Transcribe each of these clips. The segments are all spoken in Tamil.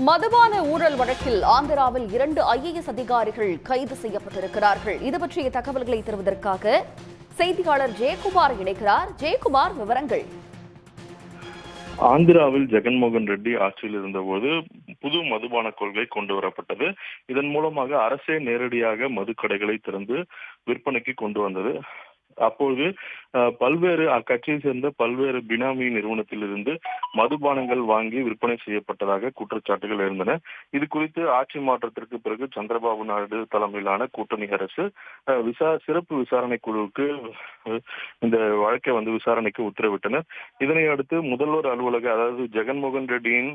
மதுபான ஊழல் வழக்கில் ஆந்திராவில் 2 IAS அதிகாரிகள் கைது செய்யப்பட்டிருக்கிறார்கள். இது பற்றிய தகவல்களை தருவதற்காக செய்தியாளர் ஜெயக்குமார் இணைக்கிறார். ஜெயக்குமார், விவரங்கள். ஆந்திராவில் ஜெகன்மோகன் ரெட்டி ஆட்சியில் இருந்தபோது புது மதுபான கொள்கை கொண்டு வரப்பட்டது. இதன் மூலமாக அரசே நேரடியாக மதுக்கடைகளை திறந்து விற்பனைக்கு கொண்டு வந்தது. அப்போது பல்வேறு அக்கட்சியை சேர்ந்த பல்வேறு பினாமி நிறுவனத்தில் இருந்து மதுபானங்கள் வாங்கி விற்பனை செய்யப்பட்டதாக குற்றச்சாட்டுகள் இருந்தன. இது குறித்து ஆட்சி மாற்றத்திற்கு பிறகு சந்திரபாபு நாயுடு தலைமையிலான கூட்டணி அரசு சிறப்பு விசாரணை குழுவுக்கு இந்த வழக்கை விசாரணைக்கு உத்தரவிட்டனர். இதனை அடுத்து முதல்வர் அலுவலக, அதாவது ஜெகன்மோகன் ரெட்டியின்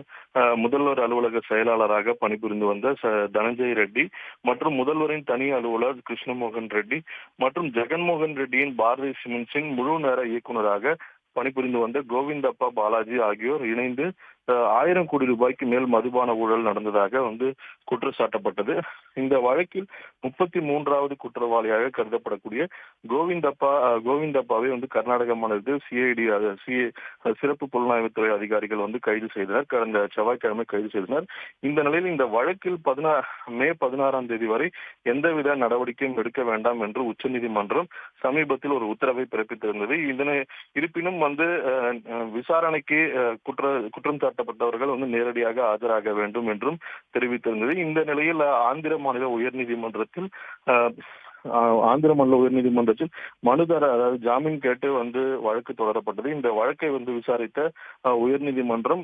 முதல்வர் அலுவலக செயலாளராக பணிபுரிந்து வந்த தனஞ்சய் ரெட்டி மற்றும் முதல்வரின் தனி அலுவலர் கிருஷ்ணமோகன் ரெட்டி மற்றும் ஜெகன்மோகன் ரெட்டியின் பாரதி சிமெண்ட்ஸின் முழு நேர இயக்குநராக பணிபுரிந்து வந்த கோவிந்தப்பா பாலாஜி ஆகியோர் இணைந்து 1000 கோடி ரூபாய்க்கு மேல் மதுபான ஊழல் நடந்ததாக குற்றச்சாட்டப்பட்டது. இந்த வழக்கில் 33வது குற்றவாளியாக கருதப்படக்கூடிய கோவிந்தப்பாவை கர்நாடக மாநிலத்தில் சிஐடி சிறப்பு புலனாய்வுத்துறை அதிகாரிகள் கைது செய்தனர். கடந்த செவ்வாய்க்கிழமை கைது செய்தனர். இந்த நிலையில் இந்த வழக்கில் மே 16ஆம் தேதி வரை எந்தவித நடவடிக்கையும் எடுக்க வேண்டாம் என்று உச்சநீதிமன்றம் சமீபத்தில் ஒரு உத்தரவை பிறப்பித்திருந்தது. இருப்பினும் விசாரணைக்கு குற்றம் சாட்டப்பட்டவர்கள் நேரடியாக ஆஜராக வேண்டும் என்றும் தெரிவித்திருந்தது. இந்த நிலையில் ஆந்திர மாநில உயர்நீதிமன்றத்தில் மனுதாரர், அதாவது ஜாமீன் கேட்டு வழக்கு தொடரப்பட்டது. இந்த வழக்கை விசாரித்த உயர்நீதிமன்றம்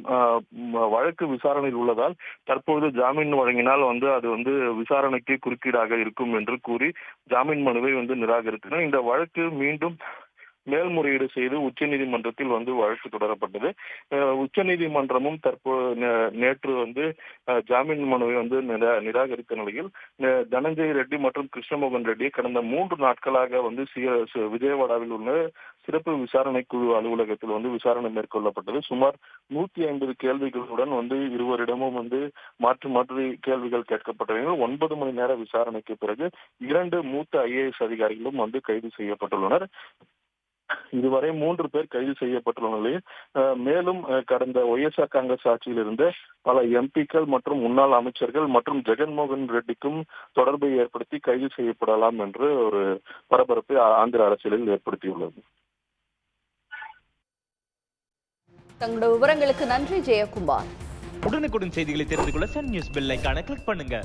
வழக்கு விசாரணையில் உள்ளதால் தற்போது ஜாமீன் வழங்கினால் அது விசாரணைக்கு குறுக்கீடாக இருக்கும் என்று கூறி ஜாமீன் மனுவை நிராகரித்தனர். இந்த வழக்கு மீண்டும் மேல்முறையீடு செய்து உச்சநீதிமன்றத்தில் வழக்கு தொடரப்பட்டது. உச்சநீதிமன்றமும் நேற்று ஜாமீன் மனுவை நிராகரித்த நிலையில் தனஞ்சய் ரெட்டி மற்றும் கிருஷ்ணமோகன் ரெட்டி கடந்த 3 நாட்களாக விஜயவாடாவில் உள்ள சிறப்பு விசாரணை குழு அலுவலகத்தில் விசாரணை மேற்கொள்ளப்பட்டது. சுமார் 150 கேள்விகளுடன் இருவரிடமும் மாற்றி கேள்விகள் கேட்கப்பட்டவர்கள் 9 மணி நேர விசாரணைக்கு பிறகு 2 மூத்த IAS அதிகாரிகளும் கைது செய்யப்பட்டுள்ளனர். இதுவரை 3 பேர் கைது செய்யப்பட்டுள்ள நிலையில் மேலும் கடந்த YSR காங்கிரஸ் ஆட்சியில் இருந்த பல MPக்கள் மற்றும் முன்னாள் அமைச்சர்கள் மற்றும் ஜெகன்மோகன் ரெட்டிக்கும் தொடர்பை ஏற்படுத்தி கைது செய்யப்படலாம் என்று ஒரு பரபரப்பை ஆந்திர அரசியலில் ஏற்படுத்தியுள்ளது. தங்களுடைய விவரங்களுக்கு நன்றி ஜெயக்குமார். உடனுக்குடன் செய்திகளை தெரிந்து கொள்ள சன் நியூஸ் பெல் ஐகானை கிளிக் பண்ணுங்க.